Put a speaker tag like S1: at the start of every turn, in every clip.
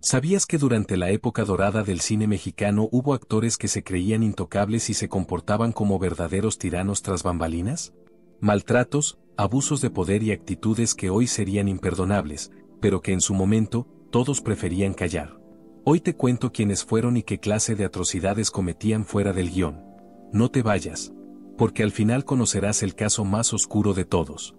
S1: ¿Sabías que durante la época dorada del cine mexicano hubo actores que se creían intocables y se comportaban como verdaderos tiranos tras bambalinas? Maltratos, abusos de poder y actitudes que hoy serían imperdonables, pero que en su momento, todos preferían callar. Hoy te cuento quiénes fueron y qué clase de atrocidades cometían fuera del guión. No te vayas, porque al final conocerás el caso más oscuro de todos.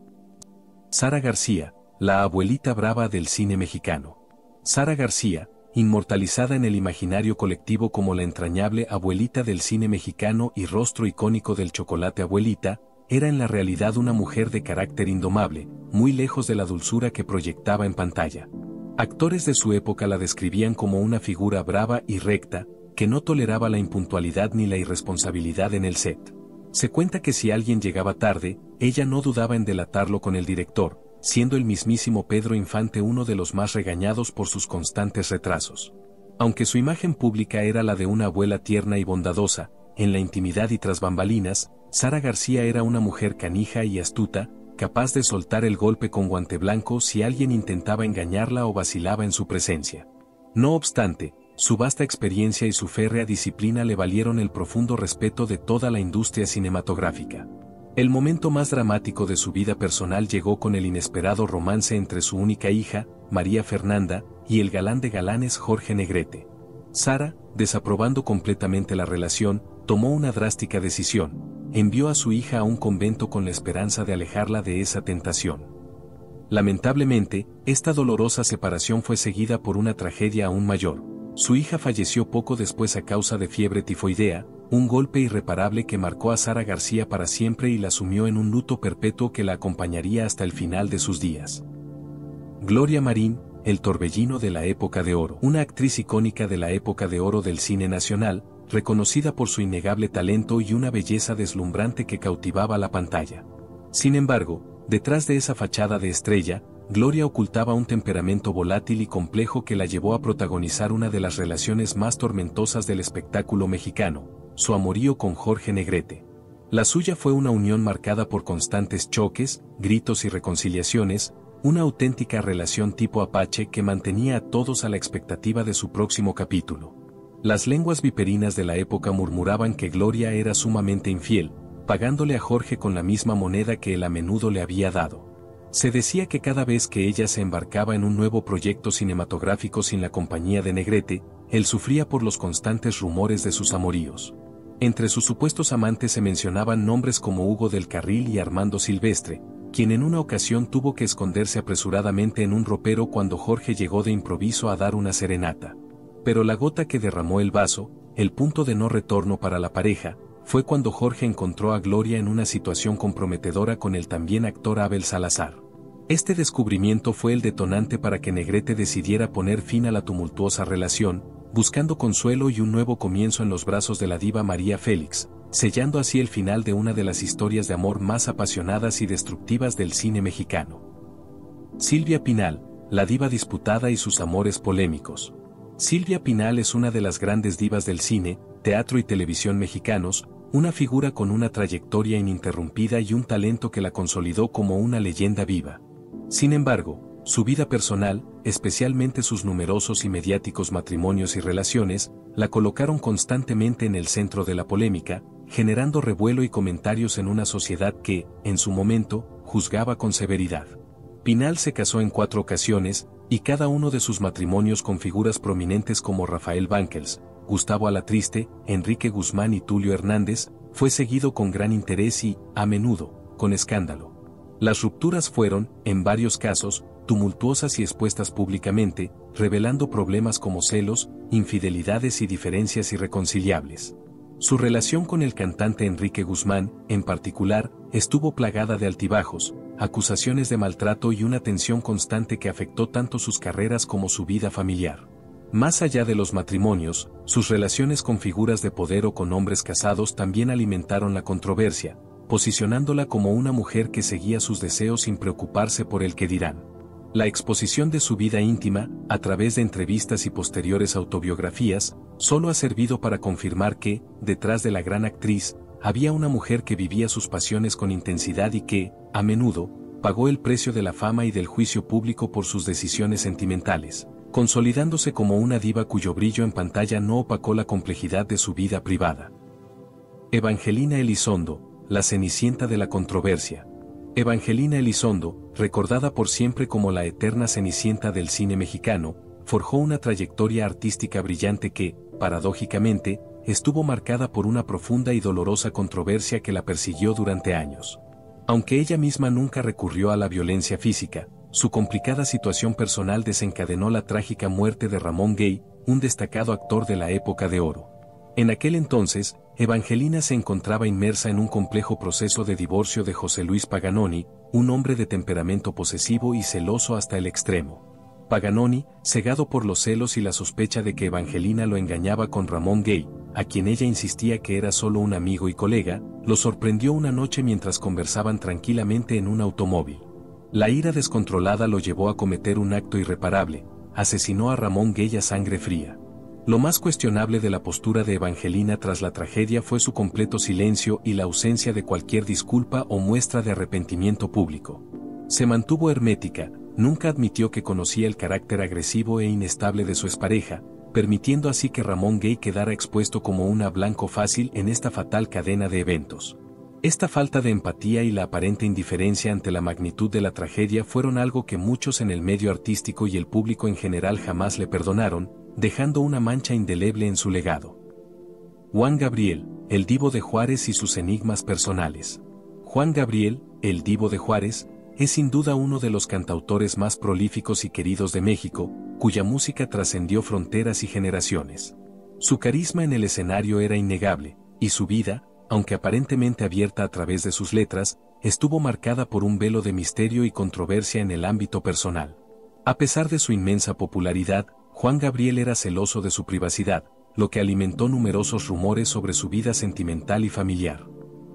S1: Sara García, la abuelita brava del cine mexicano. Sara García, inmortalizada en el imaginario colectivo como la entrañable abuelita del cine mexicano y rostro icónico del chocolate abuelita, era en la realidad una mujer de carácter indomable, muy lejos de la dulzura que proyectaba en pantalla. Actores de su época la describían como una figura brava y recta, que no toleraba la impuntualidad ni la irresponsabilidad en el set. Se cuenta que si alguien llegaba tarde, ella no dudaba en delatarlo con el director, siendo el mismísimo Pedro Infante uno de los más regañados por sus constantes retrasos. Aunque su imagen pública era la de una abuela tierna y bondadosa, en la intimidad y tras bambalinas, Sara García era una mujer canija y astuta, capaz de soltar el golpe con guante blanco si alguien intentaba engañarla o vacilaba en su presencia. No obstante, su vasta experiencia y su férrea disciplina le valieron el profundo respeto de toda la industria cinematográfica. El momento más dramático de su vida personal llegó con el inesperado romance entre su única hija, María Fernanda, y el galán de galanes Jorge Negrete. Sara, desaprobando completamente la relación, tomó una drástica decisión: envió a su hija a un convento con la esperanza de alejarla de esa tentación. Lamentablemente, esta dolorosa separación fue seguida por una tragedia aún mayor. Su hija falleció poco después a causa de fiebre tifoidea, un golpe irreparable que marcó a Sara García para siempre y la sumió en un luto perpetuo que la acompañaría hasta el final de sus días. Gloria Marín, el torbellino de la época de oro. Una actriz icónica de la época de oro del cine nacional, reconocida por su innegable talento y una belleza deslumbrante que cautivaba la pantalla. Sin embargo, detrás de esa fachada de estrella, Gloria ocultaba un temperamento volátil y complejo que la llevó a protagonizar una de las relaciones más tormentosas del espectáculo mexicano, su amorío con Jorge Negrete. La suya fue una unión marcada por constantes choques, gritos y reconciliaciones, una auténtica relación tipo Apache que mantenía a todos a la expectativa de su próximo capítulo. Las lenguas viperinas de la época murmuraban que Gloria era sumamente infiel, pagándole a Jorge con la misma moneda que él a menudo le había dado. Se decía que cada vez que ella se embarcaba en un nuevo proyecto cinematográfico sin la compañía de Negrete, él sufría por los constantes rumores de sus amoríos. Entre sus supuestos amantes se mencionaban nombres como Hugo del Carril y Armando Silvestre, quien en una ocasión tuvo que esconderse apresuradamente en un ropero cuando Jorge llegó de improviso a dar una serenata. Pero la gota que derramó el vaso, el punto de no retorno para la pareja, fue cuando Jorge encontró a Gloria en una situación comprometedora con el también actor Abel Salazar. Este descubrimiento fue el detonante para que Negrete decidiera poner fin a la tumultuosa relación, buscando consuelo y un nuevo comienzo en los brazos de la diva María Félix, sellando así el final de una de las historias de amor más apasionadas y destructivas del cine mexicano. Silvia Pinal, la diva disputada y sus amores polémicos. Silvia Pinal es una de las grandes divas del cine, teatro y televisión mexicanos, una figura con una trayectoria ininterrumpida y un talento que la consolidó como una leyenda viva. Sin embargo, su vida personal, especialmente sus numerosos y mediáticos matrimonios y relaciones, la colocaron constantemente en el centro de la polémica, generando revuelo y comentarios en una sociedad que, en su momento, juzgaba con severidad. Pinal se casó en 4 ocasiones, y cada uno de sus matrimonios con figuras prominentes como Rafael Banquels, Gustavo Alatriste, Enrique Guzmán y Tulio Hernández, fue seguido con gran interés y, a menudo, con escándalo. Las rupturas fueron, en varios casos, tumultuosas y expuestas públicamente, revelando problemas como celos, infidelidades y diferencias irreconciliables. Su relación con el cantante Enrique Guzmán, en particular, estuvo plagada de altibajos, acusaciones de maltrato y una tensión constante que afectó tanto sus carreras como su vida familiar. Más allá de los matrimonios, sus relaciones con figuras de poder o con hombres casados también alimentaron la controversia, posicionándola como una mujer que seguía sus deseos sin preocuparse por el que dirán. La exposición de su vida íntima, a través de entrevistas y posteriores autobiografías, solo ha servido para confirmar que, detrás de la gran actriz, había una mujer que vivía sus pasiones con intensidad y que, a menudo, pagó el precio de la fama y del juicio público por sus decisiones sentimentales. consolidándose como una diva cuyo brillo en pantalla no opacó la complejidad de su vida privada. Evangelina Elizondo, la cenicienta de la controversia. Evangelina Elizondo, recordada por siempre como la eterna cenicienta del cine mexicano, forjó una trayectoria artística brillante que, paradójicamente, estuvo marcada por una profunda y dolorosa controversia que la persiguió durante años. Aunque ella misma nunca recurrió a la violencia física, su complicada situación personal desencadenó la trágica muerte de Ramón Gay, un destacado actor de la época de oro. En aquel entonces, Evangelina se encontraba inmersa en un complejo proceso de divorcio de José Luis Paganoni, un hombre de temperamento posesivo y celoso hasta el extremo. Paganoni, cegado por los celos y la sospecha de que Evangelina lo engañaba con Ramón Gay, a quien ella insistía que era solo un amigo y colega, lo sorprendió una noche mientras conversaban tranquilamente en un automóvil. La ira descontrolada lo llevó a cometer un acto irreparable: asesinó a Ramón Gay a sangre fría. Lo más cuestionable de la postura de Evangelina tras la tragedia fue su completo silencio y la ausencia de cualquier disculpa o muestra de arrepentimiento público. Se mantuvo hermética, nunca admitió que conocía el carácter agresivo e inestable de su expareja, permitiendo así que Ramón Gay quedara expuesto como un blanco fácil en esta fatal cadena de eventos. Esta falta de empatía y la aparente indiferencia ante la magnitud de la tragedia fueron algo que muchos en el medio artístico y el público en general jamás le perdonaron, dejando una mancha indeleble en su legado. Juan Gabriel, el Divo de Juárez y sus enigmas personales. Juan Gabriel, el Divo de Juárez, es sin duda uno de los cantautores más prolíficos y queridos de México, cuya música trascendió fronteras y generaciones. Su carisma en el escenario era innegable, y su vida, aunque aparentemente abierta a través de sus letras, estuvo marcada por un velo de misterio y controversia en el ámbito personal. A pesar de su inmensa popularidad, Juan Gabriel era celoso de su privacidad, lo que alimentó numerosos rumores sobre su vida sentimental y familiar.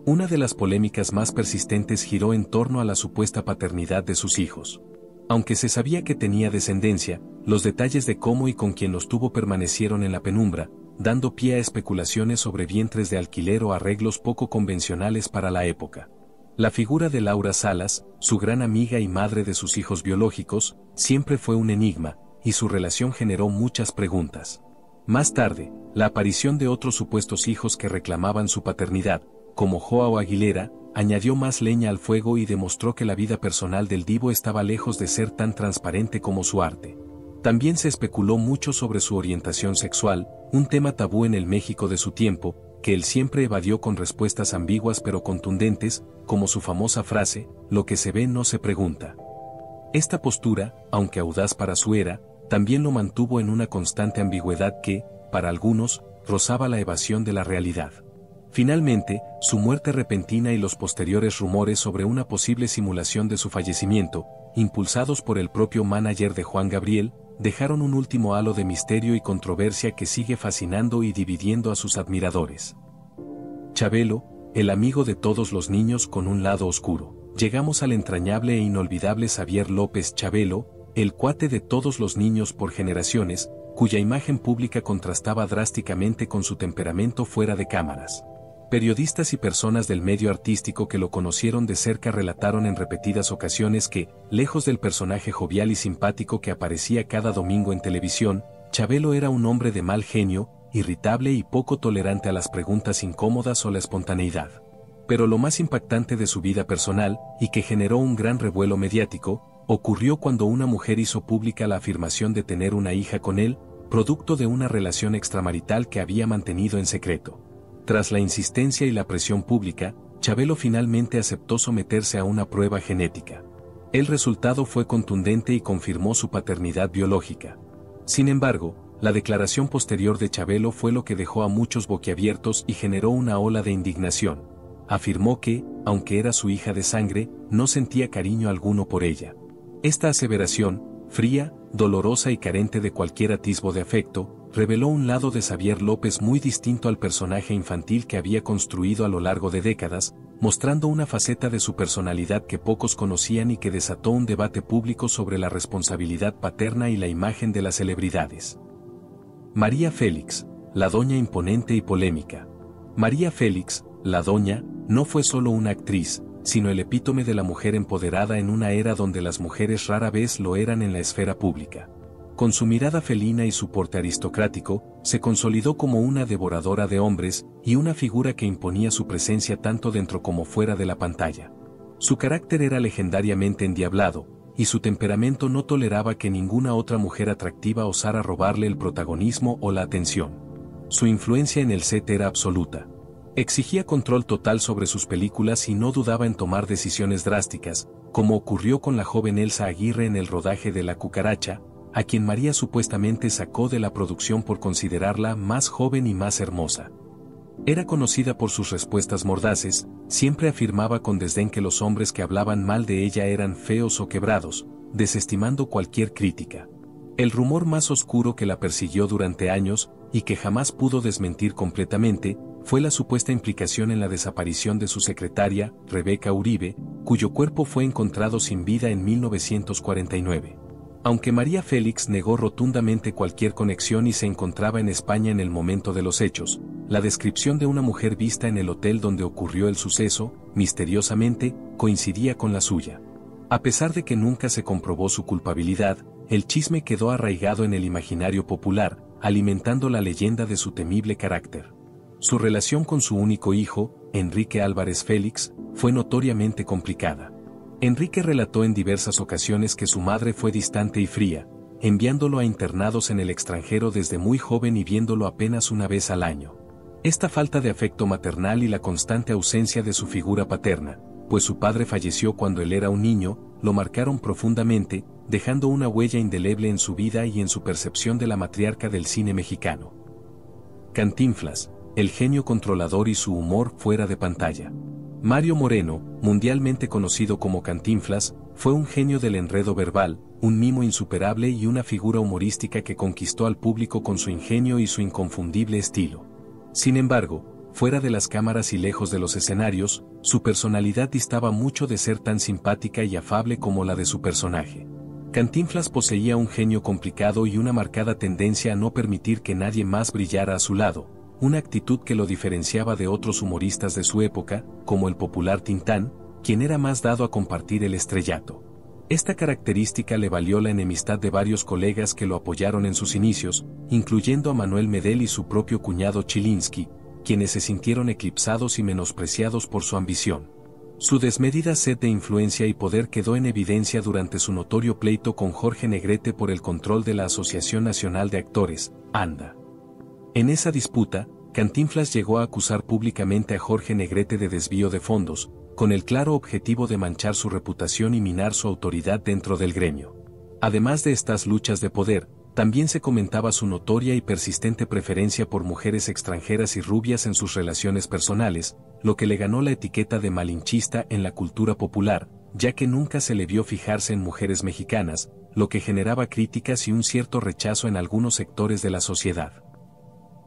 S1: Una de las polémicas más persistentes giró en torno a la supuesta paternidad de sus hijos. Aunque se sabía que tenía descendencia, los detalles de cómo y con quién los tuvo permanecieron en la penumbra, dando pie a especulaciones sobre vientres de alquiler o arreglos poco convencionales para la época. La figura de Laura Salas, su gran amiga y madre de sus hijos biológicos, siempre fue un enigma, y su relación generó muchas preguntas. Más tarde, la aparición de otros supuestos hijos que reclamaban su paternidad, como Joao Aguilera, añadió más leña al fuego y demostró que la vida personal del divo estaba lejos de ser tan transparente como su arte. También se especuló mucho sobre su orientación sexual, un tema tabú en el México de su tiempo, que él siempre evadió con respuestas ambiguas pero contundentes, como su famosa frase: "Lo que se ve no se pregunta". Esta postura, aunque audaz para su era, también lo mantuvo en una constante ambigüedad que, para algunos, rozaba la evasión de la realidad. Finalmente, su muerte repentina y los posteriores rumores sobre una posible simulación de su fallecimiento, impulsados por el propio manager de Juan Gabriel, dejaron un último halo de misterio y controversia que sigue fascinando y dividiendo a sus admiradores. Chabelo, el amigo de todos los niños con un lado oscuro. Llegamos al entrañable e inolvidable Xavier López Chabelo, el cuate de todos los niños por generaciones, cuya imagen pública contrastaba drásticamente con su temperamento fuera de cámaras. Periodistas y personas del medio artístico que lo conocieron de cerca relataron en repetidas ocasiones que, lejos del personaje jovial y simpático que aparecía cada domingo en televisión, Chabelo era un hombre de mal genio, irritable y poco tolerante a las preguntas incómodas o la espontaneidad. Pero lo más impactante de su vida personal, y que generó un gran revuelo mediático, ocurrió cuando una mujer hizo pública la afirmación de tener una hija con él, producto de una relación extramarital que había mantenido en secreto. Tras la insistencia y la presión pública, Chabelo finalmente aceptó someterse a una prueba genética. El resultado fue contundente y confirmó su paternidad biológica. Sin embargo, la declaración posterior de Chabelo fue lo que dejó a muchos boquiabiertos y generó una ola de indignación. Afirmó que, aunque era su hija de sangre, no sentía cariño alguno por ella. Esta aseveración, fría, dolorosa y carente de cualquier atisbo de afecto, reveló un lado de Xavier López muy distinto al personaje infantil que había construido a lo largo de décadas, mostrando una faceta de su personalidad que pocos conocían y que desató un debate público sobre la responsabilidad paterna y la imagen de las celebridades. María Félix, la doña imponente y polémica. María Félix, la doña, no fue solo una actriz, sino el epítome de la mujer empoderada en una era donde las mujeres rara vez lo eran en la esfera pública. Con su mirada felina y su porte aristocrático, se consolidó como una devoradora de hombres y una figura que imponía su presencia tanto dentro como fuera de la pantalla. Su carácter era legendariamente endiablado, y su temperamento no toleraba que ninguna otra mujer atractiva osara robarle el protagonismo o la atención. Su influencia en el set era absoluta. Exigía control total sobre sus películas y no dudaba en tomar decisiones drásticas, como ocurrió con la joven Elsa Aguirre en el rodaje de La Cucaracha, a quien María supuestamente sacó de la producción por considerarla más joven y más hermosa. Era conocida por sus respuestas mordaces, siempre afirmaba con desdén que los hombres que hablaban mal de ella eran feos o quebrados, desestimando cualquier crítica. El rumor más oscuro que la persiguió durante años, y que jamás pudo desmentir completamente, fue la supuesta implicación en la desaparición de su secretaria, Rebeca Uribe, cuyo cuerpo fue encontrado sin vida en 1949. Aunque María Félix negó rotundamente cualquier conexión y se encontraba en España en el momento de los hechos, la descripción de una mujer vista en el hotel donde ocurrió el suceso, misteriosamente, coincidía con la suya. A pesar de que nunca se comprobó su culpabilidad, el chisme quedó arraigado en el imaginario popular, alimentando la leyenda de su temible carácter. Su relación con su único hijo, Enrique Álvarez Félix, fue notoriamente complicada. Enrique relató en diversas ocasiones que su madre fue distante y fría, enviándolo a internados en el extranjero desde muy joven y viéndolo apenas una vez al año. Esta falta de afecto maternal y la constante ausencia de su figura paterna, pues su padre falleció cuando él era un niño, lo marcaron profundamente, dejando una huella indeleble en su vida y en su percepción de la matriarca del cine mexicano. Cantinflas, el genio controlador y su humor fuera de pantalla. Mario Moreno, mundialmente conocido como Cantinflas, fue un genio del enredo verbal, un mimo insuperable y una figura humorística que conquistó al público con su ingenio y su inconfundible estilo. Sin embargo, fuera de las cámaras y lejos de los escenarios, su personalidad distaba mucho de ser tan simpática y afable como la de su personaje. Cantinflas poseía un genio complicado y una marcada tendencia a no permitir que nadie más brillara a su lado, una actitud que lo diferenciaba de otros humoristas de su época, como el popular Tintán, quien era más dado a compartir el estrellato. Esta característica le valió la enemistad de varios colegas que lo apoyaron en sus inicios, incluyendo a Manuel Medel y su propio cuñado Chilinsky, quienes se sintieron eclipsados y menospreciados por su ambición. Su desmedida sed de influencia y poder quedó en evidencia durante su notorio pleito con Jorge Negrete por el control de la Asociación Nacional de Actores, ANDA. En esa disputa, Cantinflas llegó a acusar públicamente a Jorge Negrete de desvío de fondos, con el claro objetivo de manchar su reputación y minar su autoridad dentro del gremio. Además de estas luchas de poder, también se comentaba su notoria y persistente preferencia por mujeres extranjeras y rubias en sus relaciones personales, lo que le ganó la etiqueta de malinchista en la cultura popular, ya que nunca se le vio fijarse en mujeres mexicanas, lo que generaba críticas y un cierto rechazo en algunos sectores de la sociedad.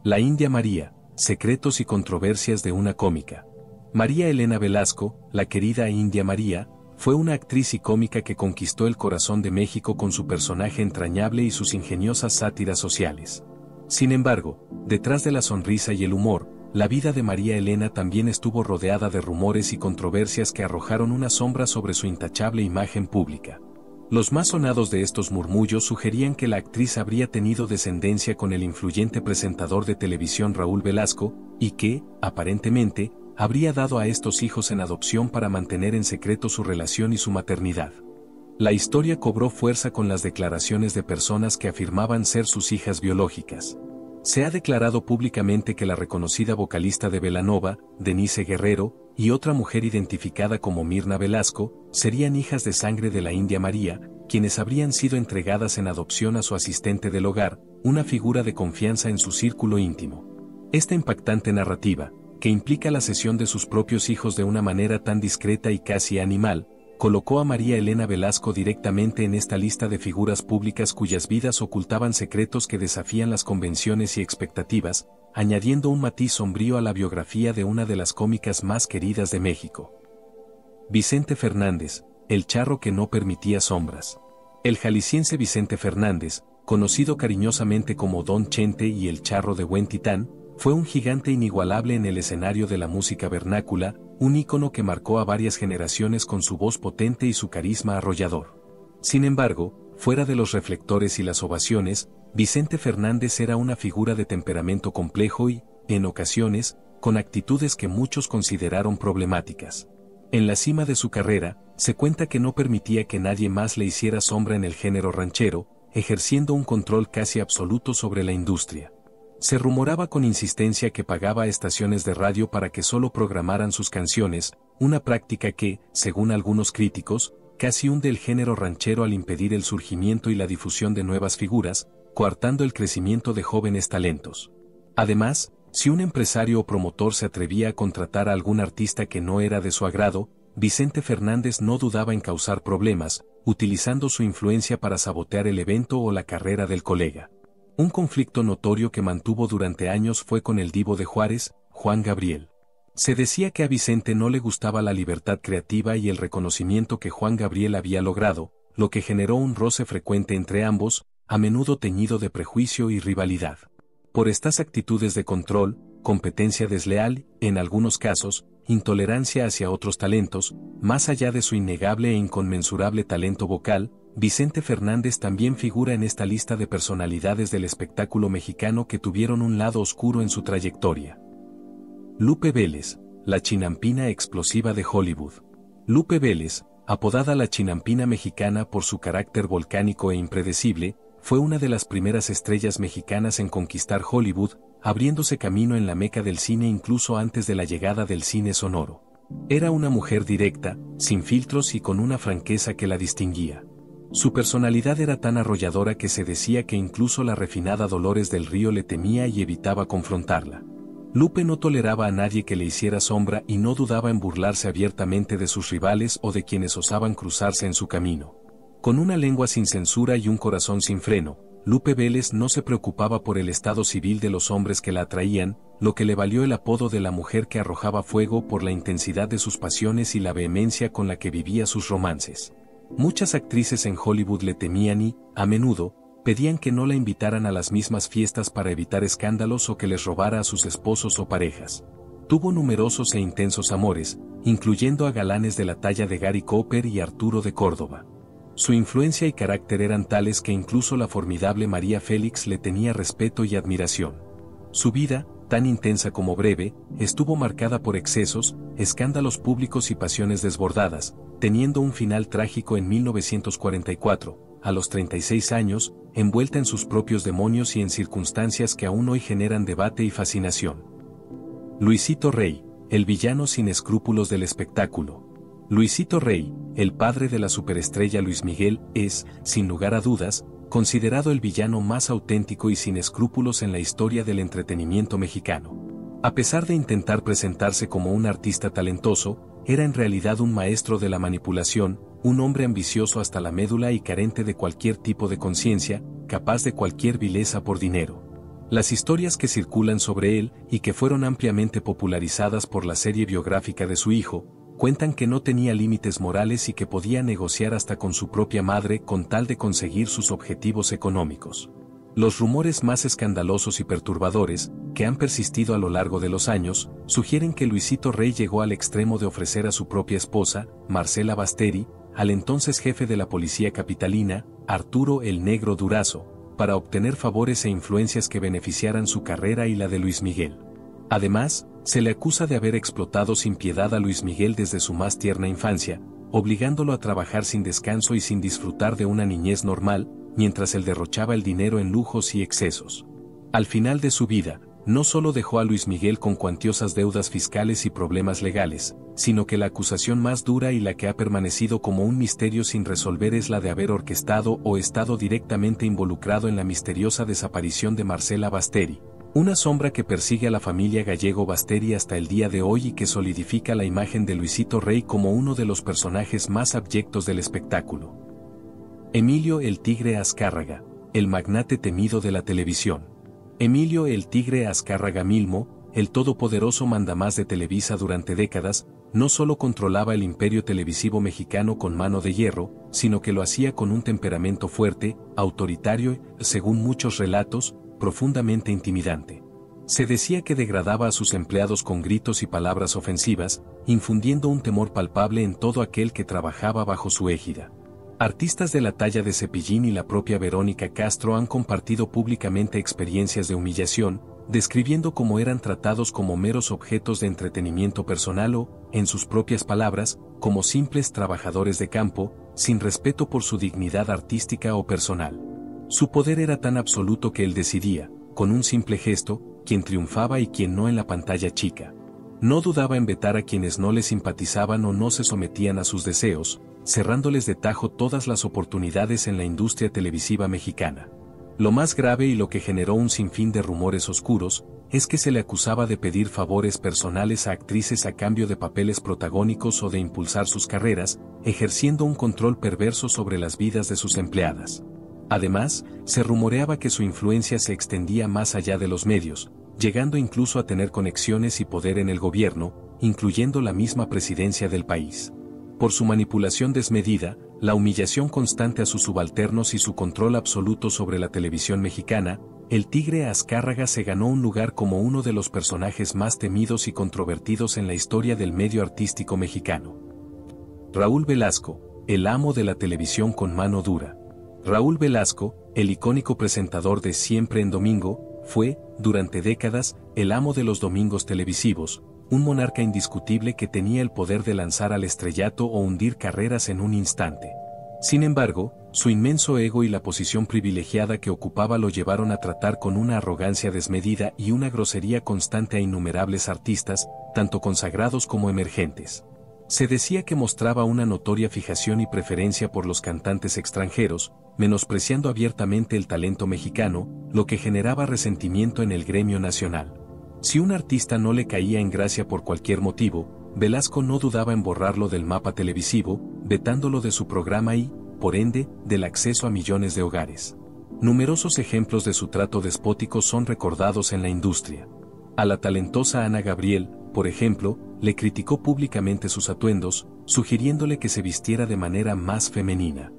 S1: La India María, secretos y controversias de una cómica. María Elena Velasco, la querida India María, fue una actriz y cómica que conquistó el corazón de México con su personaje entrañable y sus ingeniosas sátiras sociales. Sin embargo, detrás de la sonrisa y el humor, la vida de María Elena también estuvo rodeada de rumores y controversias que arrojaron una sombra sobre su intachable imagen pública. Los más sonados de estos murmullos sugerían que la actriz habría tenido descendencia con el influyente presentador de televisión Raúl Velasco, y que, aparentemente, habría dado a estos hijos en adopción para mantener en secreto su relación y su maternidad. La historia cobró fuerza con las declaraciones de personas que afirmaban ser sus hijas biológicas. Se ha declarado públicamente que la reconocida vocalista de Belanova, Denise Guerrero, y otra mujer identificada como Mirna Velasco, serían hijas de sangre de la India María, quienes habrían sido entregadas en adopción a su asistente del hogar, una figura de confianza en su círculo íntimo. Esta impactante narrativa, que implica la cesión de sus propios hijos de una manera tan discreta y casi animal, colocó a María Elena Velasco directamente en esta lista de figuras públicas cuyas vidas ocultaban secretos que desafían las convenciones y expectativas, añadiendo un matiz sombrío a la biografía de una de las cómicas más queridas de México. Vicente Fernández, el charro que no permitía sombras. El jalisciense Vicente Fernández, conocido cariñosamente como Don Chente y el Charro de Buen Titán, fue un gigante inigualable en el escenario de la música vernácula, un ícono que marcó a varias generaciones con su voz potente y su carisma arrollador. Sin embargo, fuera de los reflectores y las ovaciones, Vicente Fernández era una figura de temperamento complejo y, en ocasiones, con actitudes que muchos consideraron problemáticas. En la cima de su carrera, se cuenta que no permitía que nadie más le hiciera sombra en el género ranchero, ejerciendo un control casi absoluto sobre la industria. Se rumoraba con insistencia que pagaba a estaciones de radio para que solo programaran sus canciones, una práctica que, según algunos críticos, casi hunde el género ranchero al impedir el surgimiento y la difusión de nuevas figuras, coartando el crecimiento de jóvenes talentos. Además, si un empresario o promotor se atrevía a contratar a algún artista que no era de su agrado, Vicente Fernández no dudaba en causar problemas, utilizando su influencia para sabotear el evento o la carrera del colega. Un conflicto notorio que mantuvo durante años fue con el divo de Juárez, Juan Gabriel. Se decía que a Vicente no le gustaba la libertad creativa y el reconocimiento que Juan Gabriel había logrado, lo que generó un roce frecuente entre ambos, a menudo teñido de prejuicio y rivalidad. Por estas actitudes de control, competencia desleal, en algunos casos, intolerancia hacia otros talentos, más allá de su innegable e inconmensurable talento vocal, Vicente Fernández también figura en esta lista de personalidades del espectáculo mexicano que tuvieron un lado oscuro en su trayectoria. Lupe Vélez, la chinampina explosiva de Hollywood. Lupe Vélez, apodada la chinampina mexicana por su carácter volcánico e impredecible, fue una de las primeras estrellas mexicanas en conquistar Hollywood, abriéndose camino en la meca del cine incluso antes de la llegada del cine sonoro. Era una mujer directa, sin filtros y con una franqueza que la distinguía. Su personalidad era tan arrolladora que se decía que incluso la refinada Dolores del Río le temía y evitaba confrontarla. Lupe no toleraba a nadie que le hiciera sombra y no dudaba en burlarse abiertamente de sus rivales o de quienes osaban cruzarse en su camino. Con una lengua sin censura y un corazón sin freno, Lupe Vélez no se preocupaba por el estado civil de los hombres que la atraían, lo que le valió el apodo de la mujer que arrojaba fuego por la intensidad de sus pasiones y la vehemencia con la que vivía sus romances. Muchas actrices en Hollywood le temían y, a menudo, pedían que no la invitaran a las mismas fiestas para evitar escándalos o que les robara a sus esposos o parejas. Tuvo numerosos e intensos amores, incluyendo a galanes de la talla de Gary Cooper y Arturo de Córdoba. Su influencia y carácter eran tales que incluso la formidable María Félix le tenía respeto y admiración. Su vida, tan intensa como breve, estuvo marcada por excesos, escándalos públicos y pasiones desbordadas, teniendo un final trágico en 1944, a los 36 años, envuelta en sus propios demonios y en circunstancias que aún hoy generan debate y fascinación. Luisito Rey, el villano sin escrúpulos del espectáculo. Luisito Rey, el padre de la superestrella Luis Miguel, es, sin lugar a dudas, considerado el villano más auténtico y sin escrúpulos en la historia del entretenimiento mexicano. A pesar de intentar presentarse como un artista talentoso, era en realidad un maestro de la manipulación, un hombre ambicioso hasta la médula y carente de cualquier tipo de conciencia, capaz de cualquier vileza por dinero. Las historias que circulan sobre él, y que fueron ampliamente popularizadas por la serie biográfica de su hijo, cuentan que no tenía límites morales y que podía negociar hasta con su propia madre con tal de conseguir sus objetivos económicos. Los rumores más escandalosos y perturbadores, que han persistido a lo largo de los años, sugieren que Luisito Rey llegó al extremo de ofrecer a su propia esposa, Marcela Basteri, al entonces jefe de la policía capitalina, Arturo el Negro Durazo, para obtener favores e influencias que beneficiaran su carrera y la de Luis Miguel. Además, se le acusa de haber explotado sin piedad a Luis Miguel desde su más tierna infancia, obligándolo a trabajar sin descanso y sin disfrutar de una niñez normal, mientras él derrochaba el dinero en lujos y excesos. Al final de su vida, no solo dejó a Luis Miguel con cuantiosas deudas fiscales y problemas legales, sino que la acusación más dura y la que ha permanecido como un misterio sin resolver es la de haber orquestado o estado directamente involucrado en la misteriosa desaparición de Marcela Basteri, una sombra que persigue a la familia Gallego Basteri hasta el día de hoy y que solidifica la imagen de Luisito Rey como uno de los personajes más abyectos del espectáculo. Emilio el Tigre Azcárraga, el magnate temido de la televisión. Emilio el Tigre Azcárraga Milmo, el todopoderoso mandamás de Televisa durante décadas, no solo controlaba el imperio televisivo mexicano con mano de hierro, sino que lo hacía con un temperamento fuerte, autoritario y, según muchos relatos, profundamente intimidante. Se decía que degradaba a sus empleados con gritos y palabras ofensivas, infundiendo un temor palpable en todo aquel que trabajaba bajo su égida. Artistas de la talla de Cepillín y la propia Verónica Castro han compartido públicamente experiencias de humillación, describiendo cómo eran tratados como meros objetos de entretenimiento personal o, en sus propias palabras, como simples trabajadores de campo, sin respeto por su dignidad artística o personal. Su poder era tan absoluto que él decidía, con un simple gesto, quién triunfaba y quién no en la pantalla chica. No dudaba en vetar a quienes no le simpatizaban o no se sometían a sus deseos, cerrándoles de tajo todas las oportunidades en la industria televisiva mexicana. Lo más grave y lo que generó un sinfín de rumores oscuros, es que se le acusaba de pedir favores personales a actrices a cambio de papeles protagónicos o de impulsar sus carreras, ejerciendo un control perverso sobre las vidas de sus empleadas. Además, se rumoreaba que su influencia se extendía más allá de los medios, llegando incluso a tener conexiones y poder en el gobierno, incluyendo la misma presidencia del país. Por su manipulación desmedida, la humillación constante a sus subalternos y su control absoluto sobre la televisión mexicana, el Tigre Azcárraga se ganó un lugar como uno de los personajes más temidos y controvertidos en la historia del medio artístico mexicano. Raúl Velasco, el amo de la televisión con mano dura. Raúl Velasco, el icónico presentador de Siempre en Domingo, fue, durante décadas, el amo de los domingos televisivos, un monarca indiscutible que tenía el poder de lanzar al estrellato o hundir carreras en un instante. Sin embargo, su inmenso ego y la posición privilegiada que ocupaba lo llevaron a tratar con una arrogancia desmedida y una grosería constante a innumerables artistas, tanto consagrados como emergentes. Se decía que mostraba una notoria fijación y preferencia por los cantantes extranjeros, menospreciando abiertamente el talento mexicano, lo que generaba resentimiento en el gremio nacional. Si un artista no le caía en gracia por cualquier motivo, Velasco no dudaba en borrarlo del mapa televisivo, vetándolo de su programa y, por ende, del acceso a millones de hogares. Numerosos ejemplos de su trato despótico son recordados en la industria. A la talentosa Ana Gabriel, por ejemplo, le criticó públicamente sus atuendos, sugiriéndole que se vistiera de manera más femenina.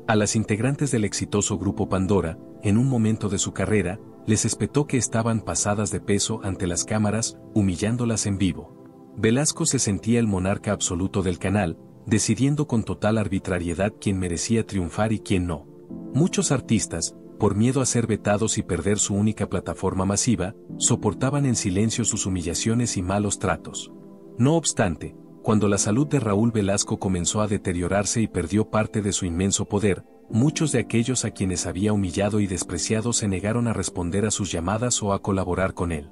S1: A las integrantes del exitoso grupo Pandora, en un momento de su carrera, les espetó que estaban pasadas de peso ante las cámaras, humillándolas en vivo. Velasco se sentía el monarca absoluto del canal, decidiendo con total arbitrariedad quién merecía triunfar y quién no. Muchos artistas, por miedo a ser vetados y perder su única plataforma masiva, soportaban en silencio sus humillaciones y malos tratos. No obstante, cuando la salud de Raúl Velasco comenzó a deteriorarse y perdió parte de su inmenso poder, muchos de aquellos a quienes había humillado y despreciado se negaron a responder a sus llamadas o a colaborar con él.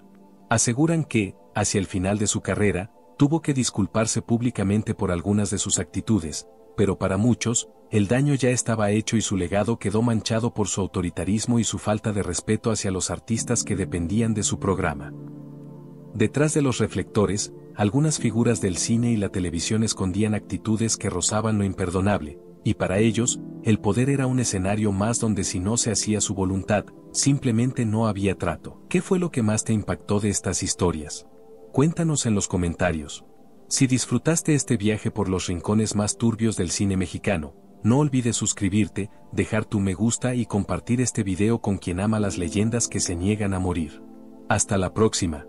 S1: Aseguran que, hacia el final de su carrera, tuvo que disculparse públicamente por algunas de sus actitudes, pero para muchos, el daño ya estaba hecho y su legado quedó manchado por su autoritarismo y su falta de respeto hacia los artistas que dependían de su programa. Detrás de los reflectores, algunas figuras del cine y la televisión escondían actitudes que rozaban lo imperdonable, y para ellos, el poder era un escenario más donde si no se hacía su voluntad, simplemente no había trato. ¿Qué fue lo que más te impactó de estas historias? Cuéntanos en los comentarios. Si disfrutaste este viaje por los rincones más turbios del cine mexicano, no olvides suscribirte, dejar tu me gusta y compartir este video con quien ama las leyendas que se niegan a morir. Hasta la próxima.